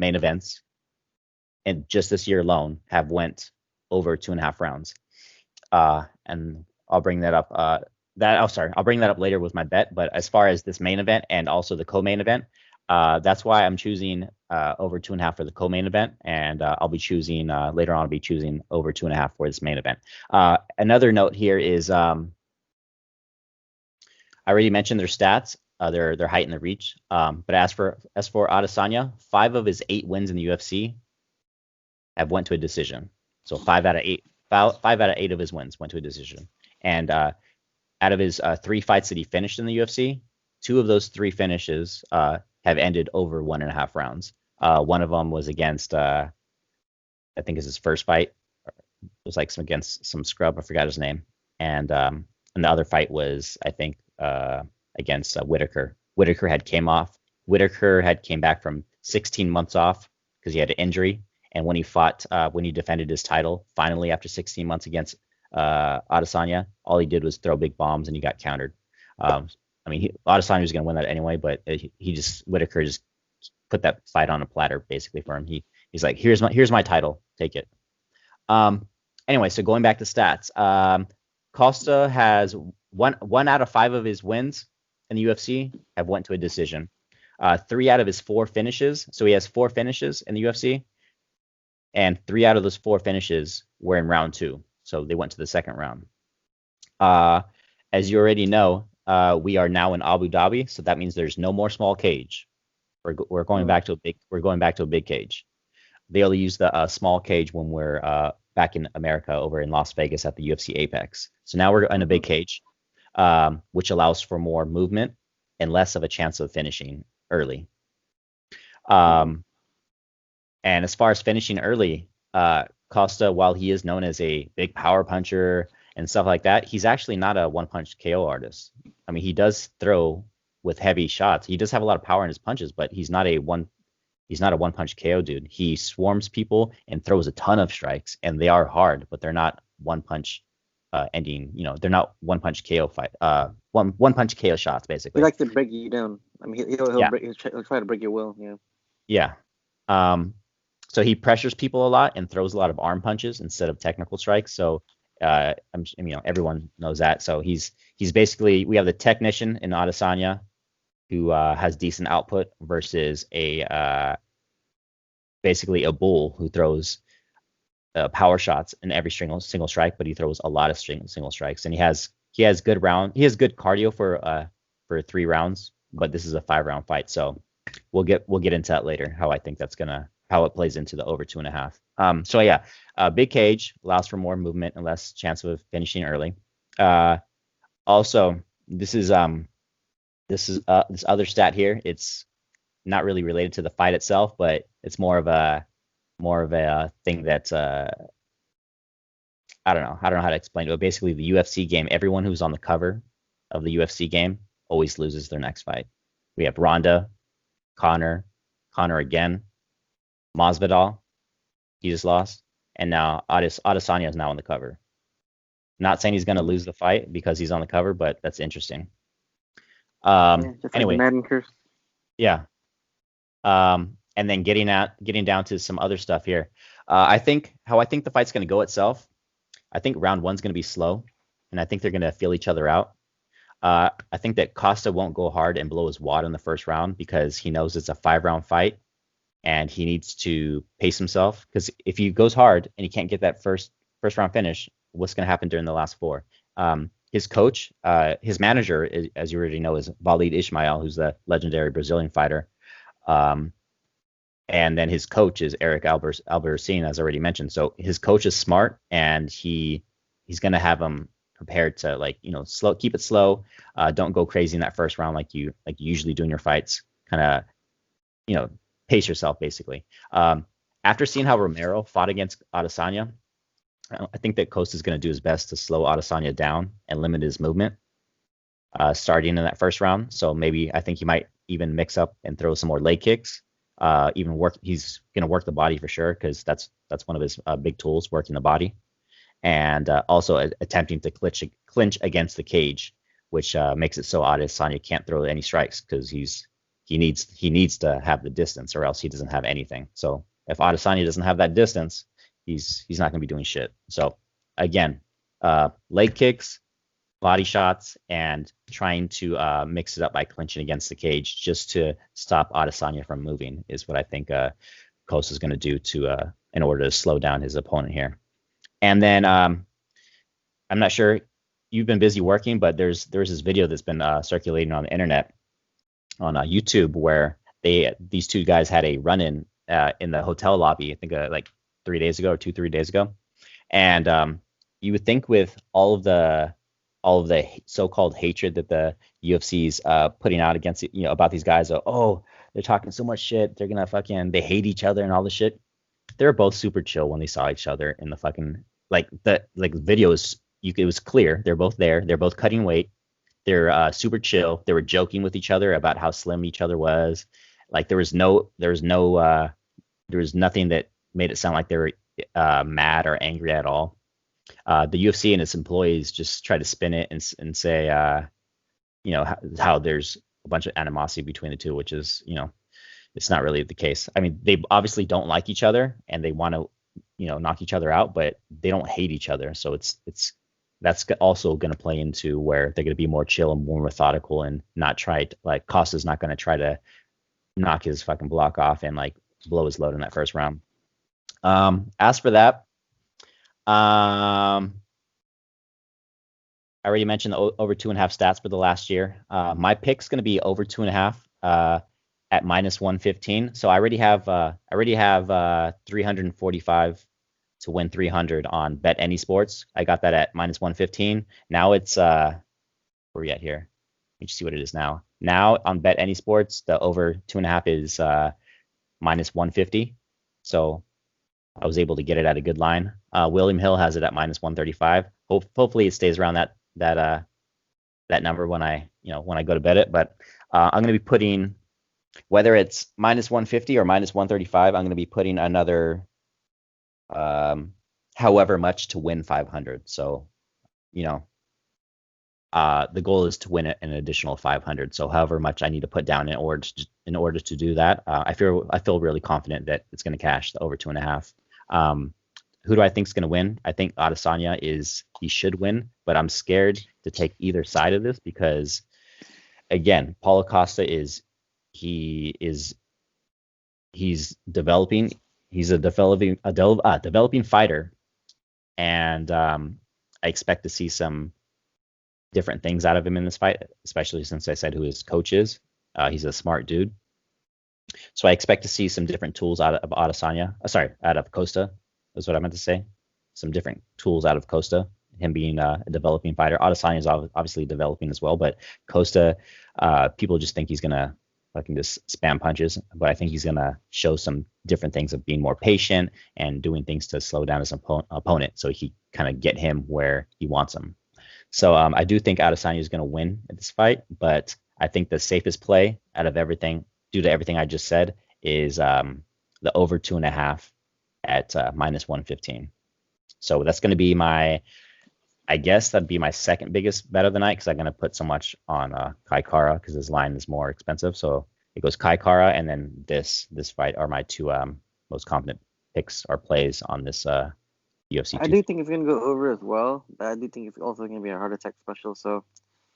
main events, and just this year alone, have went over 2.5 rounds. And I'll bring that up. I'll bring that up later with my bet. But as far as this main event and also the co-main event, that's why I'm choosing over 2.5 for the co-main event, and I'll be choosing later on. I'll be choosing over 2.5 for this main event. Another note here is I already mentioned their stats, their height and their reach. But as for Adesanya, 5 of his 8 wins in the UFC have went to a decision. So 5 out of 8 of his wins went to a decision. And out of his 3 fights that he finished in the UFC, 2 of those 3 finishes have ended over 1.5 rounds. One of them was against, I think it's his first fight. It was like against some scrub. I forgot his name. And the other fight was, I think, against Whitaker. Whitaker had came back from 16 months off because he had an injury. And when he defended his title, finally after 16 months against Adesanya, all he did was throw big bombs and he got countered. Adesanya was going to win that anyway, but Whitaker just put that fight on a platter basically for him. He's like, here's my title, take it. Anyway, so going back to stats, Costa has one out of 5 of his wins in the UFC have went to a decision. 3 out of his 4 finishes, so he has 4 finishes in the UFC, and 3 out of those 4 finishes were in round 2, so they went to the second round. As you already know, we are now in Abu Dhabi, so that means there's no more small cage. We're going back to a big cage. They only use the small cage when we're back in America, over in Las Vegas at the UFC Apex. So now we're in a big cage, which allows for more movement and less of a chance of finishing early. And as far as finishing early, Costa, while he is known as a big power puncher and stuff like that, he's actually not a one-punch KO artist. I mean, he does throw with heavy shots. He does have a lot of power in his punches, but he's not a one-punch KO dude. He swarms people and throws a ton of strikes, and they are hard, but they're not one-punch ending. They're not one-punch KO one-punch KO shots, basically. He likes to break you down. I mean, he'll try to break your will. Yeah. Yeah. So he pressures people a lot and throws a lot of arm punches instead of technical strikes. So everyone knows that. So he's basically, we have the technician in Adesanya who has decent output versus basically a bull who throws power shots in every single strike, but he throws a lot of single strikes, and he has good cardio for 3 rounds, but this is a 5-round fight, so we'll get into that later, how I think how it plays into the over 2.5. So yeah, big cage allows for more movement and less chance of finishing early. Also, this other stat here. It's not really related to the fight itself, but it's more of a thing that I don't know how to explain it. But basically, the UFC game, everyone who's on the cover of the UFC game always loses their next fight. We have Ronda, Conor again, Masvidal, he just lost, and now Adesanya is now on the cover. Not saying he's going to lose the fight because he's on the cover, but that's interesting. Anyway, like yeah. And then getting down to some other stuff here. I think the fight's going to go itself. I think round 1's going to be slow, and I think they're going to feel each other out. I think that Costa won't go hard and blow his wad in the first round because he knows it's a 5-round fight, and he needs to pace himself. Because if he goes hard and he can't get that first round finish, what's going to happen during the last 4? His coach, his manager, as you already know, is Walid Ismail, who's the legendary Brazilian fighter. And then his coach is Eric Albarracin, as already mentioned. So his coach is smart, and he's going to have him prepared to keep it slow. Don't go crazy in that first round like you usually do in your fights. Kind of, pace yourself basically. After seeing how Romero fought against Adesanya, I think that Costa is going to do his best to slow Adesanya down and limit his movement starting in that first round. So maybe I think he might even mix up and throw some more leg kicks. He's going to work the body for sure, because that's one of his big tools, working the body, and also attempting to clinch against the cage, which makes it so Adesanya can't throw any strikes because he's he needs to have the distance, or else he doesn't have anything. So if Adesanya doesn't have that distance, he's not going to be doing shit. So again, leg kicks, body shots, and trying to mix it up by clinching against the cage just to stop Adesanya from moving is what I think Costa is going to do to in order to slow down his opponent here. And then I'm not sure, you've been busy working, but there's this video that's been circulating on the internet on YouTube where these two guys had a run-in in the hotel lobby, I think like 3 days ago or 3 days ago. And you would think with all of the so-called hatred that the UFC's putting out against about these guys, they're talking so much shit, they're gonna they hate each other and all this shit. They were both super chill when they saw each other in the fucking the video is it was clear they're both there, they're both cutting weight, they're super chill, they were joking with each other about how slim each other was. Like there was nothing that made it sound like they were mad or angry at all. The UFC and its employees just try to spin it and say, how there's a bunch of animosity between the two, which is, it's not really the case. I mean, they obviously don't like each other and they want to, knock each other out, but they don't hate each other. So that's also going to play into where they're going to be more chill and more methodical and not try to, like, Costa's not going to try to knock his fucking block off and like blow his load in that first round. As for that, I already mentioned the over 2.5 stats for the last year. My pick's going to be over 2.5 at minus 115. So I already have 345 to win 300 on Bet Any Sports. I got that at minus 115. Now it's where are we at here? Let me just see what it is now. Now on Bet Any Sports, the over 2.5 is minus 150. So I was able to get it at a good line. William Hill has it at minus 135. Hopefully it stays around that number when I go to bet it. But I'm going to be putting, whether it's minus 150 or minus 135, I'm going to be putting another however much to win 500. So, the goal is to win an additional 500. So however much I need to put down in order to do that, I feel really confident that it's going to cash the over 2.5. Who do I think is going to win? I think Adesanya he should win, but I'm scared to take either side of this because, again, Paulo Costa he's developing. He's a developing fighter, and I expect to see some different things out of him in this fight, especially since I said who his coach is. He's a smart dude. So I expect to see some different tools out of out of Costa, is what I meant to say. Some different tools out of Costa, him being a developing fighter. Adesanya is obviously developing as well, but Costa, people just think he's going to fucking just spam punches, but I think he's going to show some different things of being more patient and doing things to slow down his opponent so he kind of get him where he wants him. So I do think Adesanya is going to win at this fight, but I think the safest play out of everything, due to everything I just said, is the over 2.5 at minus 115. So that's going to be that'd be my second biggest bet of the night because I'm going to put so much on Kai Kara because his line is more expensive. So it goes Kai Kara and then this fight are my two most confident picks or plays on this UFC. I do think it's going to go over as well, but I do think it's also going to be a heart attack special. So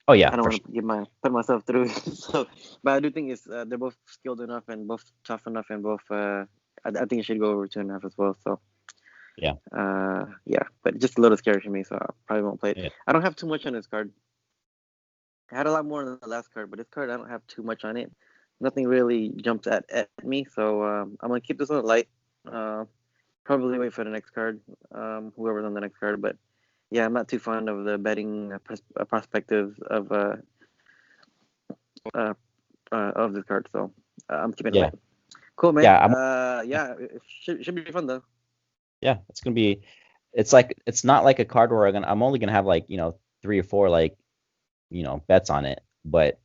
oh yeah, I don't want to put myself through. So, but I do think it's they're both skilled enough and both tough enough and both. I think it should go over 2.5 as well. So yeah, but just a little scary for me, so I probably won't play it. Yeah. I don't have too much on this card. I had a lot more on the last card, but this card I don't have too much on it. Nothing really jumps at me, so I'm gonna keep this one light. Probably wait for the next card, whoever's on the next card. But yeah, I'm not too fond of the betting perspectives of this card, so I'm keeping it light. Cool, man. Yeah, it should be fun though. Yeah, it's gonna be. It's not like a card where I'm only gonna have 3 or 4 bets on it, but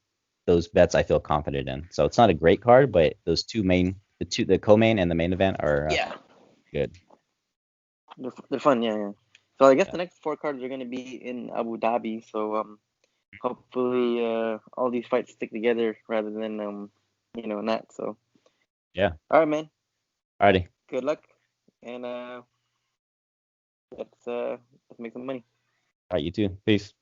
those bets I feel confident in. So it's not a great card, but those the co-main and the main event are good. They're fun, yeah. So I guess the next 4 cards are gonna be in Abu Dhabi. So hopefully all these fights stick together rather than in that. So Yeah. all right, man. Alrighty. Good luck, and let's make some money. All right, you too. Peace.